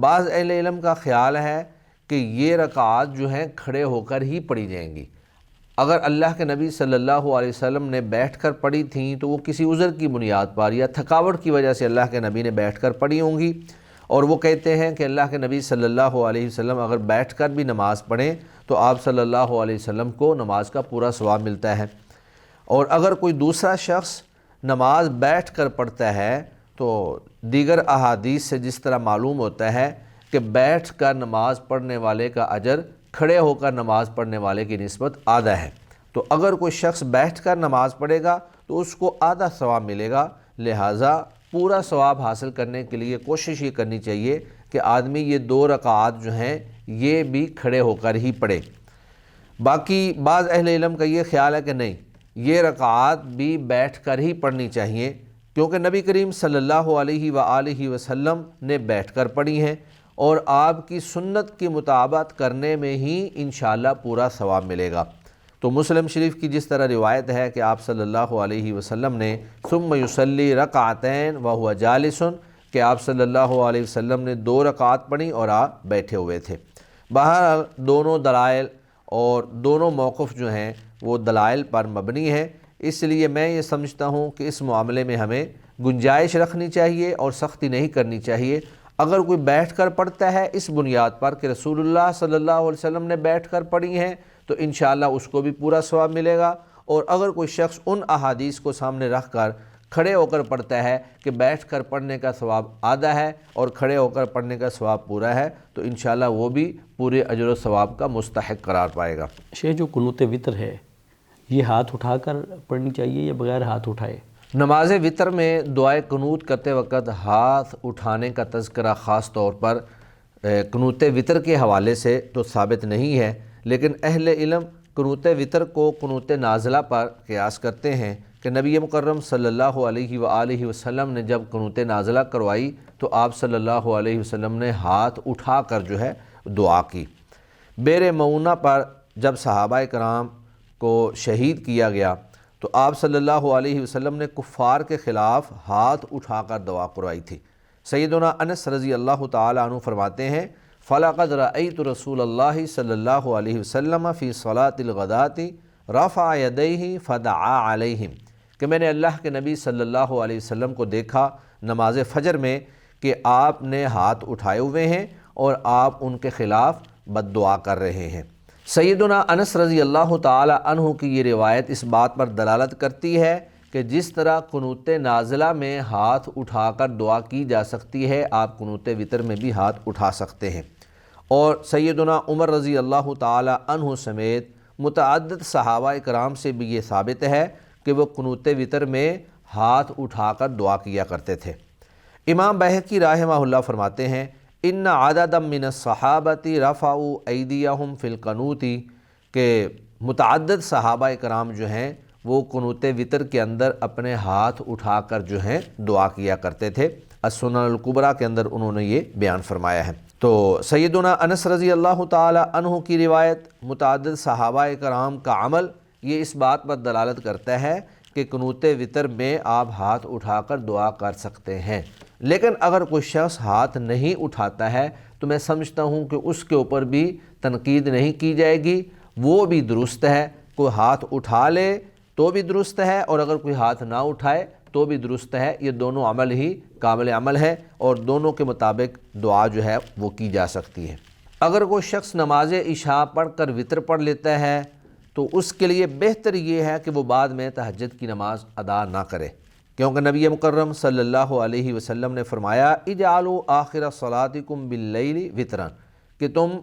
بعض اہل علم کا خیال ہے کہ یہ رکعات جو ہیں کھڑے ہو کر ہی پڑھی جائیں گی۔ اگر اللہ کے نبی صلی اللہ علیہ وسلم نے بیٹھ کر پڑھی تھیں تو وہ کسی عذر کی بنیاد پر یا تھکاوٹ کی وجہ سے اللہ کے نبی نے بیٹھ کر پڑھی ہوں گی، اور وہ کہتے ہیں کہ اللہ کے نبی صلی اللہ علیہ وسلم اگر بیٹھ کر بھی نماز پڑھیں تو آپ صلی اللہ علیہ وسلم کو نماز کا پورا ثواب ملتا ہے۔ اور اگر کوئی دوسرا شخص نماز بیٹھ کر پڑھتا ہے تو دیگر احادیث سے جس طرح معلوم ہوتا ہے کہ بیٹھ کر نماز پڑھنے والے کا اجر کھڑے ہو کر نماز پڑھنے والے کی نسبت آدھا ہے، تو اگر کوئی شخص بیٹھ کر نماز پڑھے گا تو اس کو آدھا ثواب ملے گا، لہٰذا پورا ثواب حاصل کرنے کے لیے کوشش یہ کرنی چاہیے کہ آدمی یہ 2 رکعات جو ہیں یہ بھی کھڑے ہو کر ہی پڑھے۔ باقی بعض اہل علم کا یہ خیال ہے کہ نہیں، یہ رکعات بھی بیٹھ کر ہی پڑھنی چاہیے، کیونکہ نبی کریم صلی اللہ علیہ وآلہ وسلم نے بیٹھ کر پڑھی ہیں، اور آپ کی سنت کی مطابقت کرنے میں ہی انشاءاللہ پورا ثواب ملے گا۔ تو مسلم شریف کی جس طرح روایت ہے کہ آپ صلی اللہ علیہ وسلم نے ثم یصلی رکعتین وہو جالس، کہ آپ صلی اللہ علیہ وسلم نے 2 رکعات پڑھی اور آپ بیٹھے ہوئے تھے۔ بہرحال دونوں دلائل اور دونوں موقف جو ہیں وہ دلائل پر مبنی ہیں، اس لیے میں یہ سمجھتا ہوں کہ اس معاملے میں ہمیں گنجائش رکھنی چاہیے اور سختی نہیں کرنی چاہیے۔ اگر کوئی بیٹھ کر پڑھتا ہے اس بنیاد پر کہ رسول اللہ صلی اللہ علیہ وسلم نے بیٹھ کر پڑھی ہیں تو انشاءاللہ اس کو بھی پورا ثواب ملے گا، اور اگر کوئی شخص ان احادیث کو سامنے رکھ کر کھڑے ہو کر پڑھتا ہے کہ بیٹھ کر پڑھنے کا ثواب آدھا ہے اور کھڑے ہو کر پڑھنے کا ثواب پورا ہے، تو انشاءاللہ وہ بھی پورے اجر و ثواب کا مستحق قرار پائے گا۔ شیخ، جو قنوت وطر ہے یہ ہاتھ اٹھا کر پڑھنی چاہیے یا بغیر ہاتھ اٹھائے؟ نماز وطر میں دعائے قنوت کرتے وقت ہاتھ اٹھانے کا تذکرہ خاص طور پر قنوت وطر کے حوالے سے تو ثابت نہیں ہے، لیکن اہل علم قنوت وطر کو قنوت نازلہ پر قیاس کرتے ہیں کہ نبی مکرم صلی اللہ علیہ وآلہ وسلم نے جب قنوت نازلہ کروائی تو آپ صلی اللہ علیہ وسلم نے ہاتھ اٹھا کر جو ہے دعا کی۔ بئر معونہ پر جب صحابہ کرام کو شہید کیا گیا تو آپ صلی اللہ علیہ وسلم نے کفار کے خلاف ہاتھ اٹھا کر دعا کروائی تھی۔ سیدنا انس رضی اللہ تعالی عنہ فرماتے ہیں فَلَقَدْ رَأَيْتُ رَسُولَ اللَّهِ صلی اللہ علیہ وسلم فی صلاۃ الغداۃ رفع یدیہ فدعا علیہم، کہ میں نے اللہ کے نبی صلی اللہ علیہ وسلم کو دیکھا نماز فجر میں کہ آپ نے ہاتھ اٹھائے ہوئے ہیں اور آپ ان کے خلاف بد دعا کر رہے ہیں۔ سیدنا انس رضی اللہ تعالی عنہ کی یہ روایت اس بات پر دلالت کرتی ہے کہ جس طرح قنوت نازلہ میں ہاتھ اٹھا کر دعا کی جا سکتی ہے، آپ قنوت وطر میں بھی ہاتھ اٹھا سکتے ہیں۔ اور سیدنا عمر رضی اللہ تعالی عنہ سمیت متعدد صحابہ کرام سے بھی یہ ثابت ہے کہ وہ قنوت وطر میں ہاتھ اٹھا کر دعا کیا کرتے تھے۔ امام بہقی رحمہ اللہ فرماتے ہیں ان عددا من الصحابۃ رفعوا ایدیہم فی القنوت، کہ متعدد صحابہ کرام جو ہیں وہ قنوت وطر کے اندر اپنے ہاتھ اٹھا کر جو ہیں دعا کیا کرتے تھے۔ السنن الکبریٰ کے اندر انہوں نے یہ بیان فرمایا ہے۔ تو سیدنا انس رضی اللہ تعالی عنہ کی روایت، متعدد صحابہ کرام کا عمل، یہ اس بات پر دلالت کرتا ہے کہ قنوت وطر میں آپ ہاتھ اٹھا کر دعا کر سکتے ہیں۔ لیکن اگر کوئی شخص ہاتھ نہیں اٹھاتا ہے تو میں سمجھتا ہوں کہ اس کے اوپر بھی تنقید نہیں کی جائے گی، وہ بھی درست ہے۔ کوئی ہاتھ اٹھا لے تو بھی درست ہے، اور اگر کوئی ہاتھ نہ اٹھائے تو بھی درست ہے۔ یہ دونوں عمل ہی کامل عمل ہے اور دونوں کے مطابق دعا جو ہے وہ کی جا سکتی ہے۔ اگر کوئی شخص نماز عشاء پڑھ کر وطر پڑھ لیتا ہے تو اس کے لیے بہتر یہ ہے کہ وہ بعد میں تہجد کی نماز ادا نہ کرے، کیونکہ نبی مکرم صلی اللہ علیہ وسلم نے فرمایا اجعلوا آخر صلاتکم باللیل وطرا، کہ تم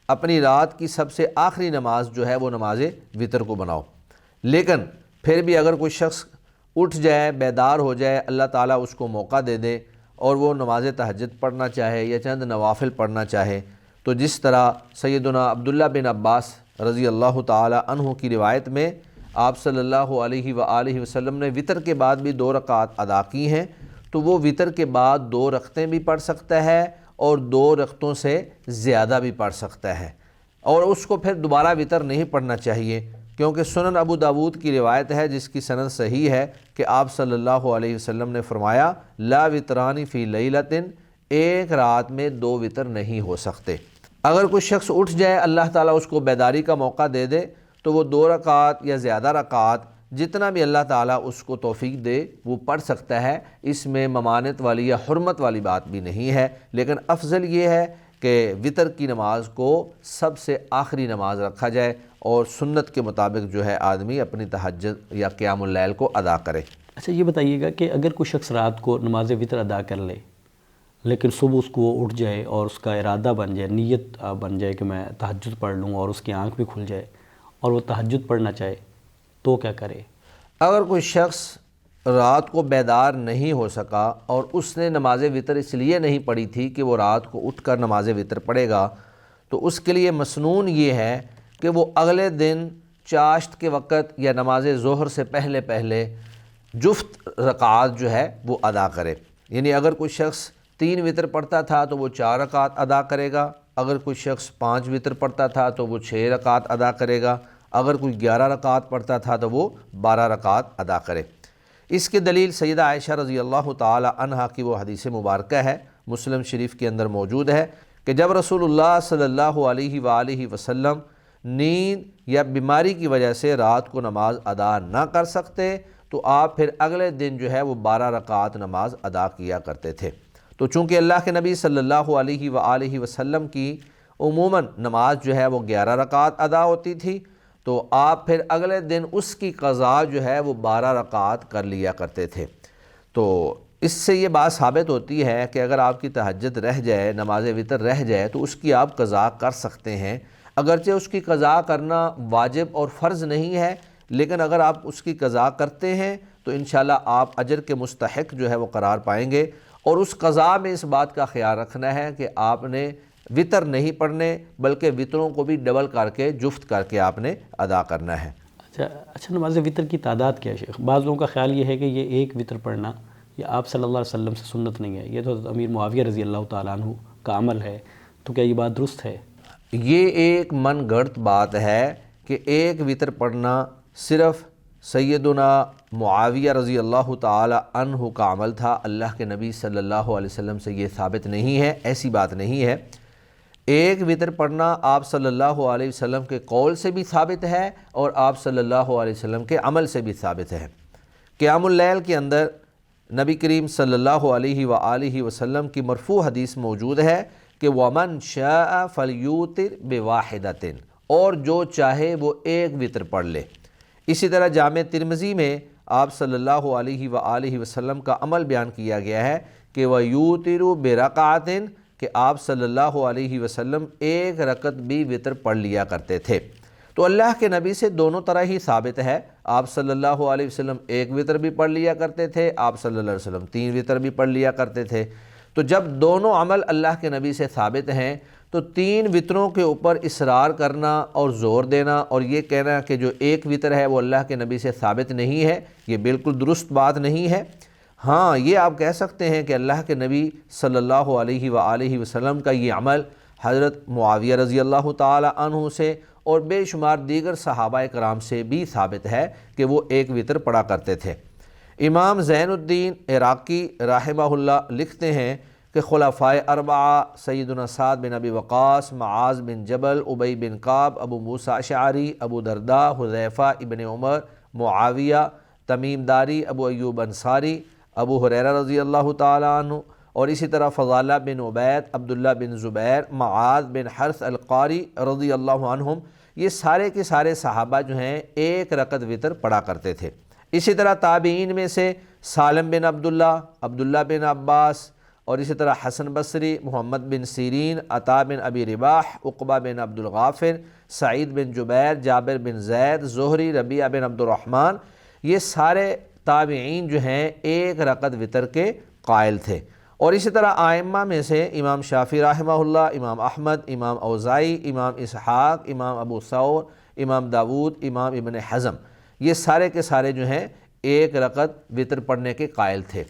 اپنی رات کی سب سے آخری نماز جو ہے وہ نماز وطر کو بناؤ۔ لیکن پھر بھی اگر کوئی شخص اٹھ جائے، بیدار ہو جائے، اللہ تعالیٰ اس کو موقع دے دے اور وہ نماز تہجد پڑھنا چاہے یا چند نوافل پڑھنا چاہے، تو جس طرح سیدنا عبداللہ بن عباس رضی اللہ تعالی عنہ کی روایت میں آپ صلی اللہ علیہ وآلہ وسلم نے وطر کے بعد بھی 2 رکعات ادا کی ہیں، تو وہ وطر کے بعد 2 رکعتیں بھی پڑھ سکتا ہے اور 2 رکعتوں سے زیادہ بھی پڑھ سکتا ہے، اور اس کو پھر دوبارہ وطر نہیں پڑھنا چاہیے، کیونکہ سنن ابو داود کی روایت ہے جس کی سند صحیح ہے کہ آپ صلی اللہ علیہ وسلم نے فرمایا لا وطران فی لیلۃ ایک رات میں 2 وطر نہیں ہو سکتے۔ اگر کوئی شخص اٹھ جائے، اللہ تعالیٰ اس کو بیداری کا موقع دے دے، تو وہ 2 رکعت یا زیادہ رکعت جتنا بھی اللہ تعالیٰ اس کو توفیق دے وہ پڑھ سکتا ہے۔ اس میں ممانعت والی یا حرمت والی بات بھی نہیں ہے، لیکن افضل یہ ہے کہ وطر کی نماز کو سب سے آخری نماز رکھا جائے اور سنت کے مطابق جو ہے آدمی اپنی تہجد یا قیام اللیل کو ادا کرے۔ اچھا یہ بتائیے گا کہ اگر کوئی شخص رات کو نماز وطر ادا کر لے لیکن صبح اس کو وہ اٹھ جائے اور اس کا ارادہ بن جائے، نیت بن جائے کہ میں تہجد پڑھ لوں، اور اس کی آنکھ بھی کھل جائے اور وہ تہجد پڑھنا چاہے تو کیا کرے؟ اگر کوئی شخص رات کو بیدار نہیں ہو سکا اور اس نے نماز وطر اس لیے نہیں پڑھی تھی کہ وہ رات کو اٹھ کر نماز وطر پڑھے گا، تو اس کے لیے مسنون یہ ہے کہ وہ اگلے دن چاشت کے وقت یا نماز ظہر سے پہلے جفت رکعات جو ہے وہ ادا کرے۔ یعنی اگر کوئی شخص 3 وطر پڑھتا تھا تو وہ 4 رکعات ادا کرے گا، اگر کوئی شخص 5 وطر پڑھتا تھا تو وہ 6 رکعات ادا کرے گا، اگر کوئی 11 رکعات پڑھتا تھا تو وہ 12 رکعات ادا کرے۔ اس کی دلیل سیدہ عائشہ رضی اللہ تعالی عنہا کی وہ حدیث مبارکہ ہے، مسلم شریف کے اندر موجود ہے کہ جب رسول اللہ صلی اللہ علیہ وآلہ وسلم نیند یا بیماری کی وجہ سے رات کو نماز ادا نہ کر سکتے تو آپ پھر اگلے دن جو ہے وہ 12 رکعات نماز ادا کیا کرتے تھے۔ تو چونکہ اللہ کے نبی صلی اللہ علیہ وآلہ وسلم کی عموماً نماز جو ہے وہ 11 رکعات ادا ہوتی تھی، تو آپ پھر اگلے دن اس کی قضا جو ہے وہ 12 رکعات کر لیا کرتے تھے۔ تو اس سے یہ بات ثابت ہوتی ہے کہ اگر آپ کی تہجد رہ جائے، نماز وطر رہ جائے تو اس کی آپ قضا کر سکتے ہیں، اگرچہ اس کی قضا کرنا واجب اور فرض نہیں ہے، لیکن اگر آپ اس کی قضا کرتے ہیں تو انشاءاللہ آپ اجر کے مستحق جو ہے وہ قرار پائیں گے۔ اور اس قضا میں اس بات کا خیال رکھنا ہے کہ آپ نے وطر نہیں پڑھنے بلکہ وطروں کو بھی ڈبل کر کے جفت کر کے آپ نے ادا کرنا ہے۔ اچھا نماز وطر کی تعداد کیا ہے شیخ؟ بعض لوگوں کا خیال یہ ہے کہ یہ ایک وطر پڑھنا یہ آپ صلی اللہ علیہ وسلم سے سنت نہیں ہے، یہ تو امیر معاویہ رضی اللہ تعالیٰ عنہ کا عمل ہے، تو کیا یہ بات درست ہے؟ یہ ایک من گھڑت بات ہے کہ ایک وطر پڑھنا صرف سیدنا معاویہ رضی اللہ تعالی عنہ کا عمل تھا، اللہ کے نبی صلی اللہ علیہ وسلم سے یہ ثابت نہیں ہے، ایسی بات نہیں ہے۔ ایک وطر پڑھنا آپ صلی اللہ علیہ وسلم کے قول سے بھی ثابت ہے اور آپ صلی اللہ علیہ وسلم کے عمل سے بھی ثابت ہے۔ قیام اللیل کے اندر نبی کریم صلی اللہ علیہ وآلہ وسلم کی مرفوع حدیث موجود ہے کہ وَمَنْ شَاءَ فَلْيُوتِرْ بِوَاحِدَةٍ، اور جو چاہے وہ ایک وطر پڑھ لے۔ اسی طرح جامع ترمذی میں آپ صلی اللہ علیہ وآلہ وسلم کا عمل بیان کیا گیا ہے کہ وَيُوتِرُ بِرَكَعَةٍ، کہ آپ صلی اللہ علیہ وسلم ایک رکعت بھی وطر پڑھ لیا کرتے تھے۔ تو اللہ کے نبی سے دونوں طرح ہی ثابت ہے، آپ صلی اللہ علیہ وسلم ایک وطر بھی پڑھ لیا کرتے تھے، آپ صلی اللہ علیہ وسلم 3 وطر بھی پڑھ لیا کرتے تھے۔ تو جب دونوں عمل اللہ کے نبی سے ثابت ہیں تو 3 وطروں کے اوپر اصرار کرنا اور زور دینا اور یہ کہنا کہ جو ایک وطر ہے وہ اللہ کے نبی سے ثابت نہیں ہے، یہ بالکل درست بات نہیں ہے۔ ہاں یہ آپ کہہ سکتے ہیں کہ اللہ کے نبی صلی اللہ علیہ وآلہ وسلم کا یہ عمل حضرت معاویہ رضی اللہ تعالی عنہ سے اور بے شمار دیگر صحابہ کرام سے بھی ثابت ہے کہ وہ ایک وطر پڑھا کرتے تھے۔ امام زین الدین عراقی رحمہ اللہ لکھتے ہیں کہ خلفائے اربعہ سیدنا سعد بن ابی وقاص، معاذ بن جبل، ابی بن کعب، ابو موسیٰ اشعری، ابو درداء، حذیفہ ابن عمر، معاویہ، تمیم داری، ابو ایوب انصاری، ابو ہریرہ رضی اللہ تعالی عنہ، اور اسی طرح فضالہ بن عبید، عبداللہ بن زبیر، معاذ بن حرث القاری رضی اللہ عنہم، یہ سارے کے سارے صحابہ جو ہیں ایک رکعت وطر پڑھا کرتے تھے۔ اسی طرح تابعین میں سے سالم بن عبداللہ، عبداللہ بن عباس، اور اسی طرح حسن بصری، محمد بن سیرین، عطا بن ابی رباح، عقبہ بن عبد الغافر، سعید بن جبیر، جابر بن زید، زہری، ربیعہ بن عبد الرحمن، یہ سارے تابعین جو ہیں ایک رکعت وطر کے قائل تھے۔ اور اسی طرح آئمہ میں سے امام شافعی رحمہ اللہ، امام احمد، امام اوزائی، امام اسحاق، امام ابو ثور، امام داود، امام ابن حزم، یہ سارے کے سارے جو ہیں ایک رکعت وطر پڑھنے کے قائل تھے۔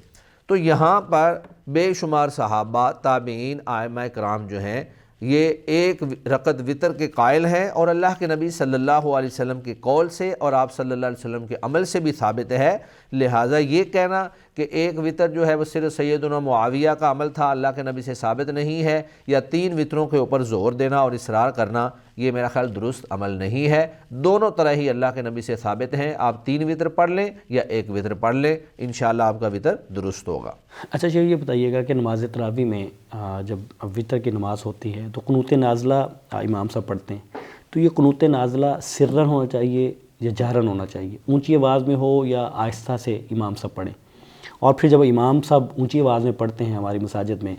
تو یہاں پر بے شمار صحابہ، تابعین، آئمہ کرام جو ہیں یہ ایک رکعت وطر کے قائل ہیں، اور اللہ کے نبی صلی اللہ علیہ وسلم کے قول سے اور آپ صلی اللہ علیہ وسلم کے عمل سے بھی ثابت ہے۔ لہٰذا یہ کہنا کہ ایک وطر جو ہے وہ صرف سیدنا معاویہ کا عمل تھا، اللہ کے نبی سے ثابت نہیں ہے، یا 3 وطروں کے اوپر زور دینا اور اصرار کرنا، یہ میرا خیال درست عمل نہیں ہے۔ دونوں طرح ہی اللہ کے نبی سے ثابت ہیں، آپ 3 وطر پڑھ لیں یا 1 وطر پڑھ لیں، انشاءاللہ آپ کا وطر درست ہوگا۔ اچھا یہ بتائیے گا کہ نماز تراویح میں جب وطر کی نماز ہوتی ہے تو قنوت نازلہ امام صاحب پڑھتے ہیں، تو یہ قنوت نازلہ سرًا ہونا چاہیے یا جہراً ہونا چاہیے؟ اونچی آواز میں ہو یا آہستہ سے امام صاحب پڑھیں؟ اور پھر جب امام صاحب اونچی آواز میں پڑھتے ہیں ہماری مساجد میں،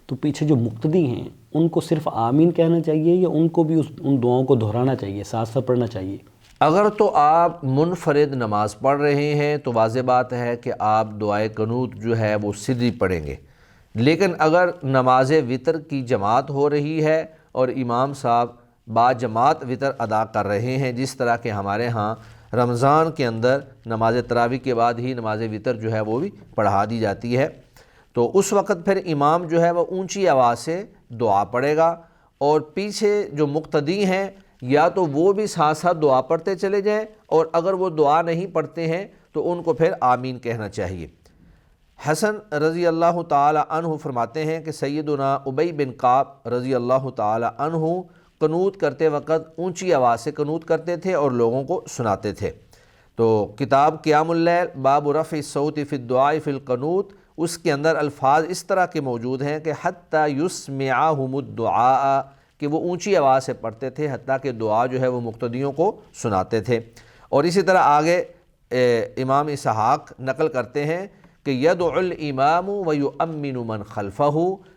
تو پیچھے جو مقتدی ہیں ان کو صرف آمین کہنا چاہیے یا ان کو بھی ان دعاؤں کو دہرانا چاہیے، ساتھ ساتھ پڑھنا چاہیے؟ اگر تو آپ منفرد نماز پڑھ رہے ہیں تو واضح بات ہے کہ آپ دعائے قنوت جو ہے وہ سری پڑھیں گے، لیکن اگر نماز وطر کی جماعت ہو رہی ہے اور امام صاحب با جماعت وطر ادا کر رہے ہیں، جس طرح کہ ہمارے ہاں رمضان کے اندر نماز تراویح کے بعد ہی نماز وطر جو ہے وہ بھی پڑھا دی جاتی ہے، تو اس وقت پھر امام جو ہے وہ اونچی آواز سے دعا پڑھے گا، اور پیچھے جو مقتدی ہیں یا تو وہ بھی ساتھ ساتھ دعا پڑھتے چلے جائیں، اور اگر وہ دعا نہیں پڑھتے ہیں تو ان کو پھر آمین کہنا چاہیے۔ حسن رضی اللہ تعالی عنہ فرماتے ہیں کہ سیدنا ابی بن کعب رضی اللہ تعالی عنہ قنوت کرتے وقت اونچی آواز سے قنوت کرتے تھے اور لوگوں کو سناتے تھے۔ تو کتاب قیام اللیل باب رفع الصوت فی الدعاء فی القنوت، اس کے اندر الفاظ اس طرح کے موجود ہیں کہ حتی یسمعہم الدعاء، کہ وہ اونچی آواز سے پڑھتے تھے حتیٰ کہ دعا جو ہے وہ مقتدیوں کو سناتے تھے۔ اور اسی طرح آگے امام اسحاق نقل کرتے ہیں کہ یدعو الامام ویؤمن من خلفہ،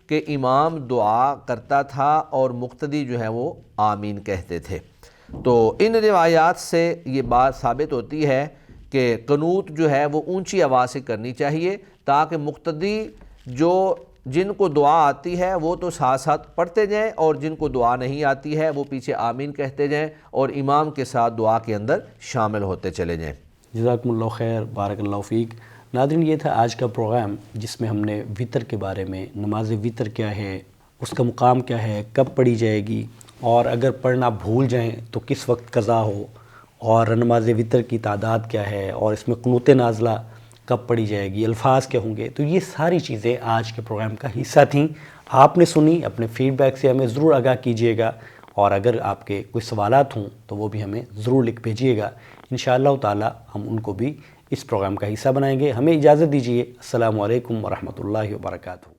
کہ امام دعا کرتا تھا اور مقتدی جو ہے وہ آمین کہتے تھے۔ تو ان روایات سے یہ بات ثابت ہوتی ہے کہ قنوت جو ہے وہ اونچی آواز سے کرنی چاہیے، تاکہ مقتدی جن کو دعا آتی ہے وہ تو ساتھ ساتھ پڑھتے جائیں، اور جن کو دعا نہیں آتی ہے وہ پیچھے آمین کہتے جائیں اور امام کے ساتھ دعا کے اندر شامل ہوتے چلے جائیں۔ جزاکم اللہ خیر، بارک اللہ فیک۔ ناظرین، یہ تھا آج کا پروگرام جس میں ہم نے وطر کے بارے میں، نماز وطر کیا ہے، اس کا مقام کیا ہے، کب پڑھی جائے گی، اور اگر پڑھنا بھول جائیں تو کس وقت قضا ہو، اور نماز وطر کی تعداد کیا ہے، اور اس میں قنوت نازلہ کب پڑھی جائے گی، الفاظ کیا ہوں گے، تو یہ ساری چیزیں آج کے پروگرام کا حصہ تھیں۔ آپ نے سنی، اپنے فیڈ بیک سے ہمیں ضرور آگاہ کیجیے گا، اور اگر آپ کے کوئی سوالات ہوں تو وہ بھی ہمیں ضرور لکھ بھیجیے گا، انشاءاللہ تعالی ہم ان کو بھی اس پروگرام کا حصہ بنائیں گے۔ ہمیں اجازت دیجیے، السلام علیکم ورحمۃ اللہ وبرکاتہ۔